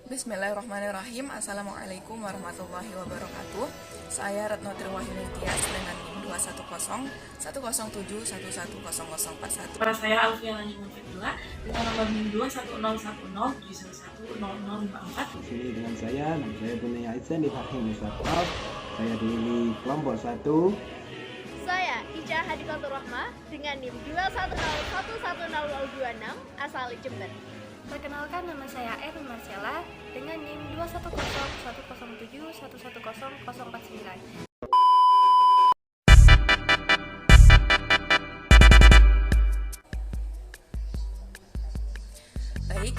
Bismillahirrahmanirrahim. Assalamualaikum warahmatullahi wabarakatuh. Saya Retno Triwahyuni Tias dengan NIM 2101107110041. Saya Alfian Najimulfidullah dengan nomor NIM 21010710054. Di sini dengan saya, nama saya Bunai Aizan di Fahim Musafaf. Saya di kelompok 1. Saya Ica Hadikatur Rahmah dengan NIM 210110026 asal Jember. Perkenalkan, nama saya Erin Marcella dengan NIM 2101107110049. Baik,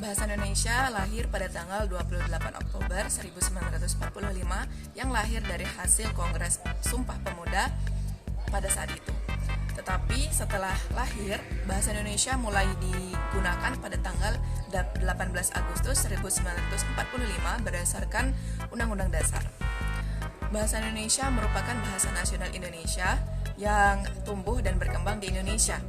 Bahasa Indonesia lahir pada tanggal 28 Oktober 1945 yang lahir dari hasil Kongres Sumpah Pemuda pada saat itu. Tetapi setelah lahir, bahasa Indonesia mulai digunakan pada tanggal 18 Agustus 1945 berdasarkan Undang-Undang Dasar. Bahasa Indonesia merupakan bahasa nasional Indonesia yang tumbuh dan berkembang di Indonesia.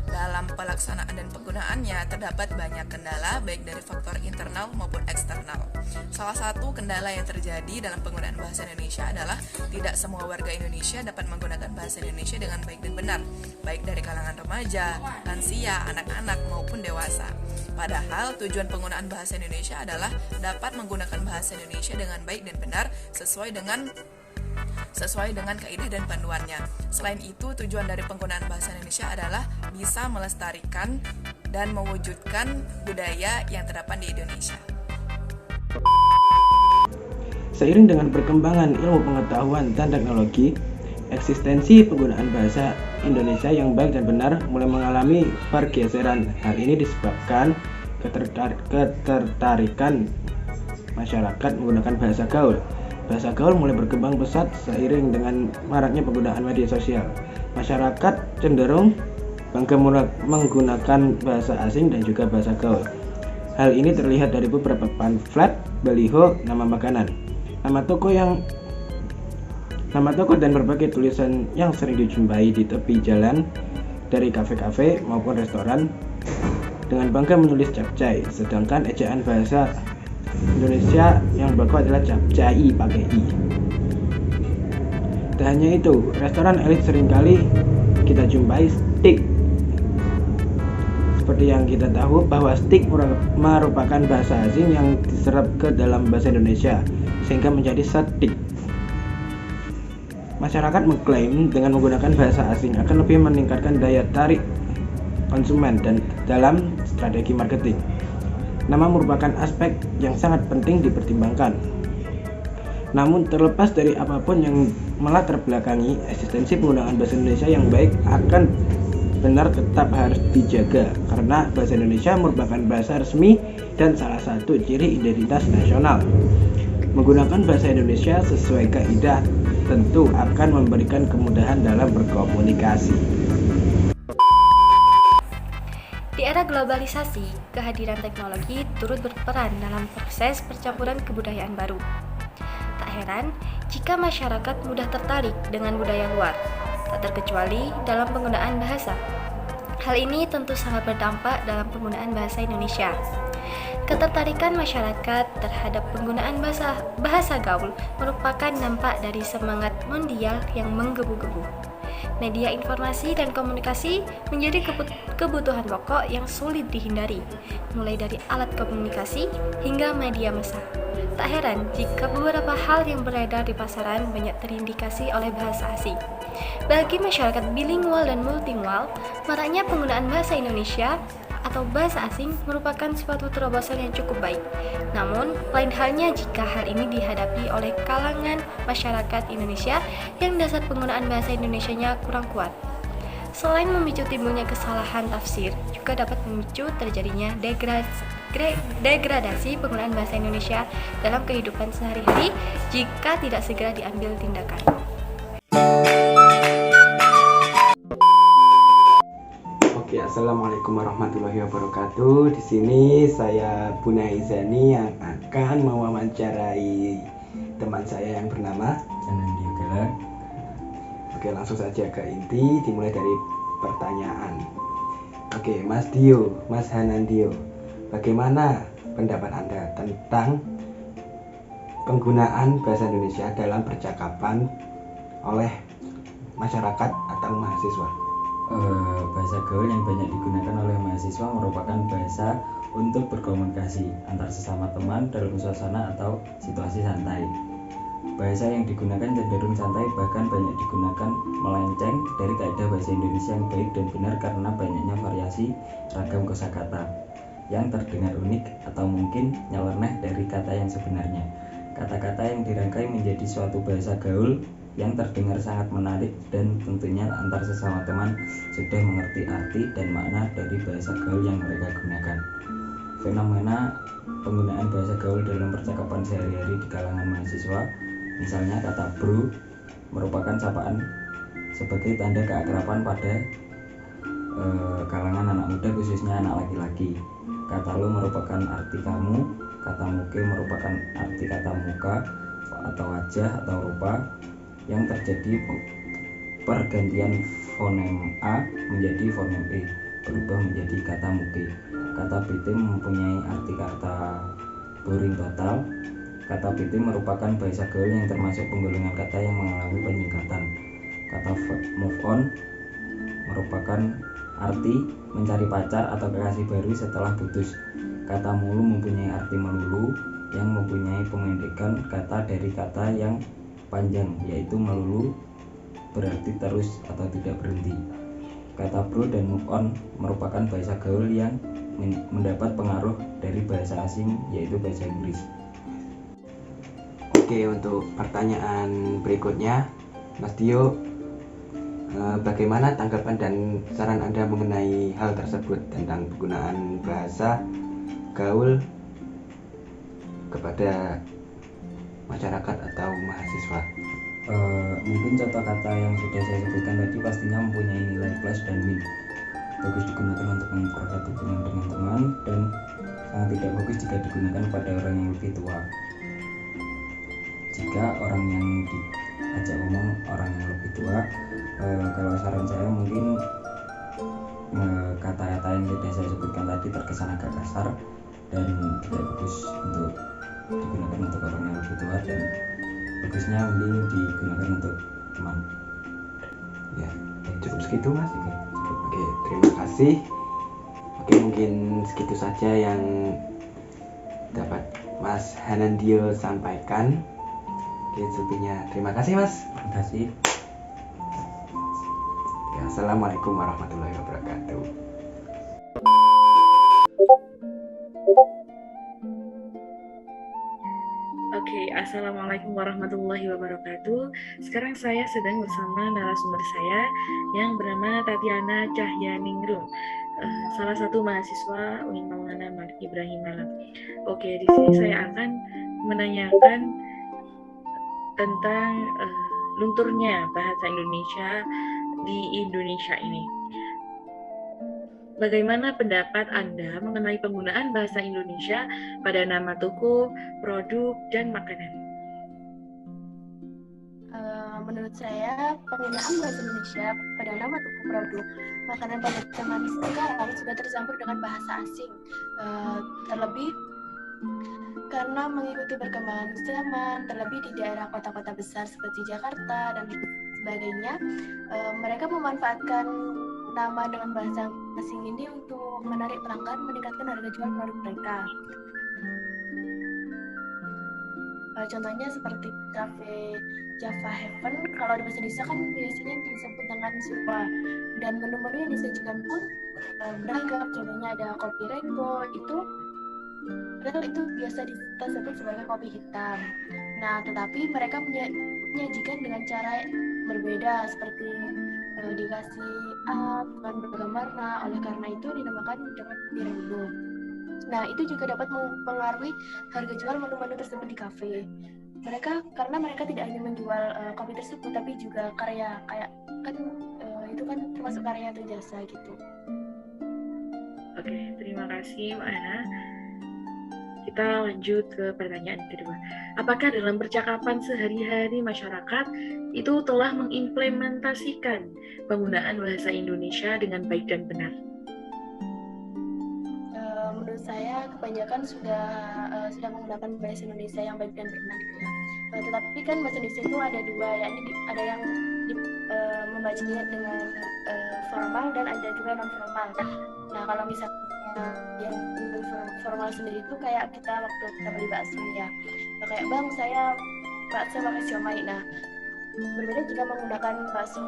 Dalam pelaksanaan dan penggunaannya terdapat banyak kendala baik dari faktor internal maupun eksternal. Salah satu kendala yang terjadi dalam penggunaan bahasa Indonesia adalah tidak semua warga Indonesia dapat menggunakan bahasa Indonesia dengan baik dan benar, baik dari kalangan remaja, lansia, anak-anak maupun dewasa. Padahal tujuan penggunaan bahasa Indonesia adalah dapat menggunakan bahasa Indonesia dengan baik dan benar sesuai dengan kaidah dan panduannya. Selain itu, tujuan dari penggunaan bahasa Indonesia adalah bisa melestarikan dan mewujudkan budaya yang terdapat di Indonesia. Seiring dengan perkembangan ilmu pengetahuan dan teknologi, eksistensi penggunaan bahasa Indonesia yang baik dan benar mulai mengalami pergeseran. Hal ini disebabkan ketertarikan masyarakat menggunakan bahasa gaul. Bahasa gaul mulai berkembang pesat seiring dengan maraknya penggunaan media sosial. Masyarakat cenderung bangga menggunakan bahasa asing dan juga bahasa gaul. Hal ini terlihat dari beberapa pamflet, baliho, nama makanan, nama toko dan berbagai tulisan yang sering dijumpai di tepi jalan dari kafe-kafe maupun restoran dengan bangga menulis capcay, sedangkan ejaan bahasa Indonesia yang baku adalah capcay pakai i. Tak hanya itu, restoran elit seringkali kita jumpai steak. Seperti yang kita tahu bahwa steak merupakan bahasa asing yang diserap ke dalam bahasa Indonesia sehingga menjadi steak. Masyarakat mengklaim dengan menggunakan bahasa asing akan lebih meningkatkan daya tarik konsumen dan dalam strategi marketing. Nama merupakan aspek yang sangat penting dipertimbangkan. Namun terlepas dari apapun yang melatar belakangi, eksistensi penggunaan bahasa Indonesia yang baik akan benar tetap harus dijaga karena bahasa Indonesia merupakan bahasa resmi dan salah satu ciri identitas nasional. Menggunakan bahasa Indonesia sesuai kaidah tentu akan memberikan kemudahan dalam berkomunikasi. Di era globalisasi, kehadiran teknologi turut berperan dalam proses percampuran kebudayaan baru. Tak heran jika masyarakat mudah tertarik dengan budaya luar, tak terkecuali dalam penggunaan bahasa. Hal ini tentu sangat berdampak dalam penggunaan bahasa Indonesia. Ketertarikan masyarakat terhadap penggunaan bahasa gaul merupakan dampak dari semangat mondial yang menggebu-gebu. Media informasi dan komunikasi menjadi kebutuhan pokok yang sulit dihindari, mulai dari alat komunikasi hingga media massa. Tak heran jika beberapa hal yang beredar di pasaran banyak terindikasi oleh bahasa asing. Bagi masyarakat bilingual dan multilingual, maraknya penggunaan bahasa Indonesia atau bahasa asing merupakan suatu terobosan yang cukup baik. Namun, lain halnya jika hal ini dihadapi oleh kalangan masyarakat Indonesia yang dasar penggunaan bahasa Indonesianya kurang kuat. Selain memicu timbulnya kesalahan tafsir, juga dapat memicu terjadinya degradasi penggunaan bahasa Indonesia dalam kehidupan sehari-hari jika tidak segera diambil tindakan. Assalamualaikum warahmatullahi wabarakatuh. Di sini saya Bunai Zani yang akan mewawancarai teman saya yang bernama Janan Diogala. Oke, langsung saja ke inti, dimulai dari pertanyaan. Oke, Mas Hanandio, bagaimana pendapat Anda tentang penggunaan bahasa Indonesia dalam percakapan oleh masyarakat atau mahasiswa. Bahasa gaul yang banyak digunakan oleh mahasiswa merupakan bahasa untuk berkomunikasi antar sesama teman dalam suasana atau situasi santai. Bahasa yang digunakan cenderung santai, bahkan banyak digunakan melenceng dari kaidah bahasa Indonesia yang baik dan benar karena banyaknya variasi ragam kosakata yang terdengar unik atau mungkin nyeleneh dari kata yang sebenarnya. Kata-kata yang dirangkai menjadi suatu bahasa gaul yang terdengar sangat menarik dan tentunya antar sesama teman sudah mengerti arti dan makna dari bahasa gaul yang mereka gunakan. Fenomena penggunaan bahasa gaul dalam percakapan sehari-hari di kalangan mahasiswa, misalnya kata bro merupakan sapaan sebagai tanda keakraban pada kalangan anak muda, khususnya anak laki-laki. Kata lo merupakan arti kamu, kata muke merupakan arti kata muka atau wajah atau rupa, yang terjadi pergantian fonem A menjadi fonem E, berubah menjadi kata muke. Kata BT mempunyai arti kata boring total. Kata BT merupakan bahasa gaul yang termasuk penggolongan kata yang mengalami penyingkatan. Kata move on merupakan arti mencari pacar atau kekasih baru setelah putus. Kata mulu mempunyai arti melulu yang mempunyai pemendekan kata dari kata yang panjang, yaitu melulu berarti terus atau tidak berhenti. Kata bro dan move on merupakan bahasa gaul yang mendapat pengaruh dari bahasa asing, yaitu bahasa Inggris. Oke, untuk pertanyaan berikutnya, Mas Dio, bagaimana tanggapan dan saran Anda mengenai hal tersebut tentang penggunaan bahasa gaul kepada masyarakat atau mahasiswa? Mungkin contoh kata yang sudah saya sebutkan tadi pastinya mempunyai nilai plus dan min. Bagus digunakan untuk mempererat hubungan dengan teman dan sangat tidak bagus jika digunakan pada orang yang lebih tua. Jika orang yang diajak ngomong orang yang lebih tua, kalau saran saya mungkin kata-kata yang sudah saya sebutkan tadi terkesan agak kasar dan tidak bagus untuk digunakan untuk orang yang lebih tua, dan bagusnya mending digunakan untuk teman. Ya, cukup segitu Mas. Oke, terima kasih. Oke, mungkin segitu saja yang dapat Mas Hanandio sampaikan. Oke, selebihnya terima kasih Mas. Terima kasih. Ya, assalamualaikum warahmatullahi wabarakatuh. Oke, assalamualaikum warahmatullahi wabarakatuh. Sekarang saya sedang bersama narasumber saya yang bernama Tatiana Cahyaningrum, salah satu mahasiswa UIN Maulana Malik Ibrahim Malang. Oke, di sini saya akan menanyakan tentang lunturnya bahasa Indonesia di Indonesia ini. Bagaimana pendapat Anda mengenai penggunaan bahasa Indonesia pada nama toko, produk, dan makanan? Menurut saya, penggunaan bahasa Indonesia pada nama toko, produk, makanan pada zaman sekarang sudah tercampur dengan bahasa asing. Terlebih karena mengikuti perkembangan zaman, terlebih di daerah kota-kota besar seperti Jakarta dan sebagainya, mereka memanfaatkan nama dengan bahasa asing ini untuk menarik pelanggan, meningkatkan harga jual produk mereka. Contohnya seperti cafe Java Heaven, kalau di bahasa Indonesia kan biasanya disebut dengan Supa, dan menu-menu yang disajikan pun beragam. Contohnya ada kopi rainbow, itu biasa kita sebut sebagai kopi hitam. Nah, tetapi mereka menyajikan dengan cara berbeda, seperti dikasih dengan beragam warna, oleh karena itu dinamakan dengan kopi rainbow. Nah, itu juga dapat mempengaruhi harga jual menu-menu tersebut di kafe. Karena mereka tidak hanya menjual kopi tersebut, tapi juga karya, kayak kan itu kan termasuk karya atau jasa gitu. Oke, terima kasih Mbak Ana. Kita lanjut ke pertanyaan kedua. Apakah dalam percakapan sehari-hari masyarakat itu telah mengimplementasikan penggunaan bahasa Indonesia dengan baik dan benar? Menurut saya kebanyakan sudah menggunakan bahasa Indonesia yang baik dan benar gitu ya. Tetapi kan bahasa Indonesia itu ada dua, yakni ada yang membacanya dengan formal dan ada juga non formal. Nah kalau misalnya yang formal sendiri itu kayak kita waktu kita beli bakso ya, kayak bang saya bakso pakai siomay. Nah berbeda jika menggunakan bahasa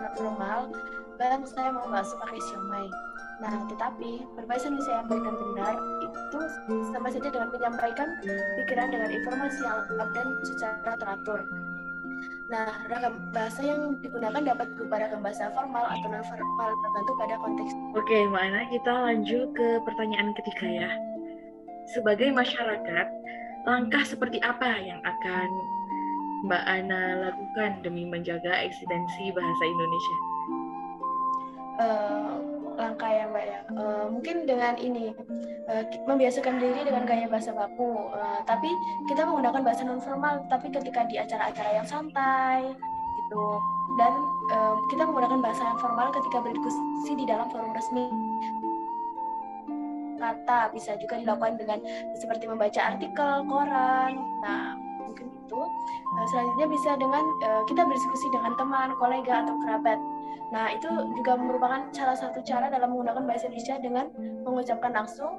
non formal, bang saya mau bakso pakai siomay. Nah, tetapi berbahasa Indonesia yang baik dan benar itu sama saja dengan menyampaikan pikiran dengan informasi yang lengkap dan secara teratur. Nah, ragam bahasa yang digunakan dapat berupa ragam bahasa formal atau non formal tergantung pada konteks. Oke, Mbak Ana, kita lanjut ke pertanyaan ketiga ya. Sebagai masyarakat, langkah seperti apa yang akan Mbak Ana lakukan demi menjaga eksistensi bahasa Indonesia? Langkah ya Mbak ya, mungkin dengan ini membiasakan diri dengan gaya bahasa baku, tapi kita menggunakan bahasa non formal tapi ketika di acara-acara yang santai gitu, dan kita menggunakan bahasa yang formal ketika berdiskusi di dalam forum resmi. Kata bisa juga dilakukan dengan seperti membaca artikel, koran. Nah mungkin itu. Selanjutnya bisa dengan kita berdiskusi dengan teman, kolega atau kerabat. Nah, itu juga merupakan salah satu cara dalam menggunakan bahasa Indonesia dengan mengucapkan langsung.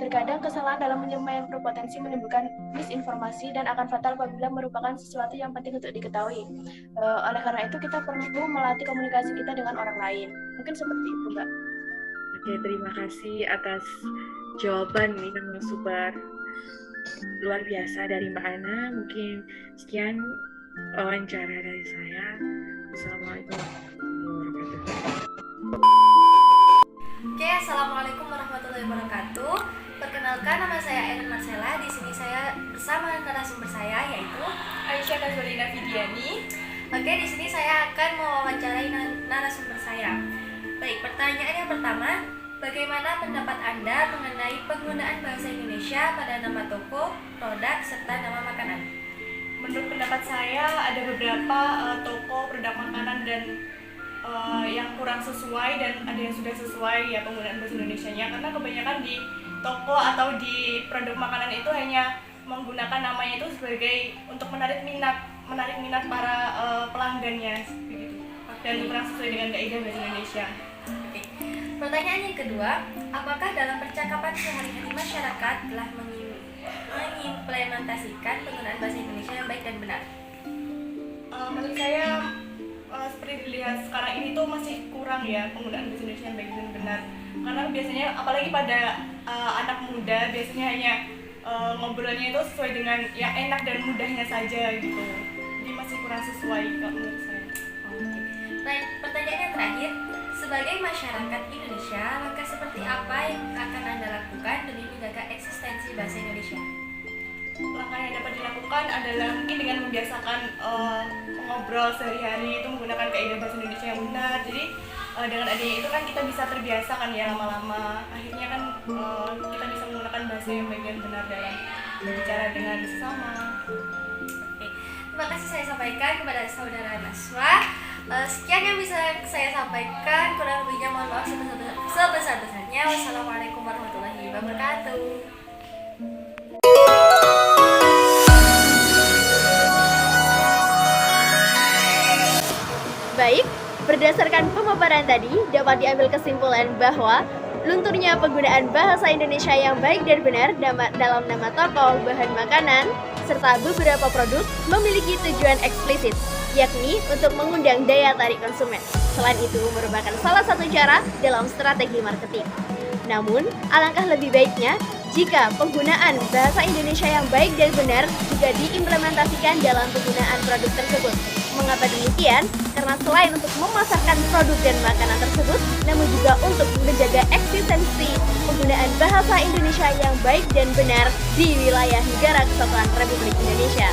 Terkadang kesalahan dalam menyampaikan berpotensi menimbulkan misinformasi dan akan fatal apabila merupakan sesuatu yang penting untuk diketahui. Oleh karena itu, kita perlu melatih komunikasi kita dengan orang lain. Mungkin seperti itu, Mbak. Oke, terima kasih atas jawaban yang super luar biasa dari Mbak Ana. Mungkin sekian wawancara dari saya. Assalamualaikum warahmatullahi wabarakatuh. Oke, assalamualaikum warahmatullahi wabarakatuh. Perkenalkan, nama saya Erin Marcella. Di sini saya bersama narasumber saya yaitu Aisyah Kazulina Fidiani. Oke, di sini saya akan mewawancarai narasumber saya. Baik, pertanyaan yang pertama, bagaimana pendapat Anda mengenai penggunaan bahasa Indonesia pada nama toko, produk, serta nama makanan? Menurut pendapat saya ada beberapa toko produk makanan dan yang kurang sesuai dan ada yang sudah sesuai ya penggunaan bahasa Indonesianya, karena kebanyakan di toko atau di produk makanan itu hanya menggunakan namanya itu sebagai untuk menarik minat para pelanggannya begitu, dan kurang sesuai dengan kaidah bahasa Indonesia. Oke. Pertanyaan yang kedua, apakah dalam percakapan sehari-hari masyarakat telah mengimplementasikan penggunaan bahasa Indonesia yang baik dan benar? Menurut saya seperti dilihat sekarang ini tuh masih kurang ya penggunaan bahasa Indonesia yang baik dan benar, karena biasanya apalagi pada anak muda biasanya hanya ngobrolnya itu sesuai dengan yang enak dan mudahnya saja gitu, jadi masih kurang sesuai kalau menurut saya. Baik, pertanyaan yang terakhir, sebagai masyarakat Indonesia, langkah seperti apa yang akan Anda lakukan demi menjaga eksistensi bahasa Indonesia? Langkah yang dapat dilakukan adalah mungkin dengan membiasakan mengobrol sehari-hari itu menggunakan kaidah bahasa Indonesia yang benar. Jadi dengan adanya itu kan kita bisa terbiasa kan ya lama-lama. Akhirnya kan kita bisa menggunakan bahasa yang baik dan benar dalam berbicara dengan sesama. Oke, terima kasih saya sampaikan kepada saudara Naswa. Sekian yang bisa saya sampaikan, kurang lebihnya mohon maaf sebesar-besarnya. Wassalamualaikum warahmatullahi wabarakatuh. Baik, berdasarkan pemaparan tadi dapat diambil kesimpulan bahwa lunturnya penggunaan bahasa Indonesia yang baik dan benar dalam nama toko, bahan makanan, serta beberapa produk memiliki tujuan eksplisit, yakni untuk mengundang daya tarik konsumen. Selain itu merupakan salah satu cara dalam strategi marketing. Namun, alangkah lebih baiknya jika penggunaan bahasa Indonesia yang baik dan benar juga diimplementasikan dalam penggunaan produk tersebut. Mengapa demikian? Karena selain untuk memasarkan produk dan makanan tersebut, namun juga untuk menjaga eksistensi penggunaan bahasa Indonesia yang baik dan benar di wilayah Negara Kesatuan Republik Indonesia.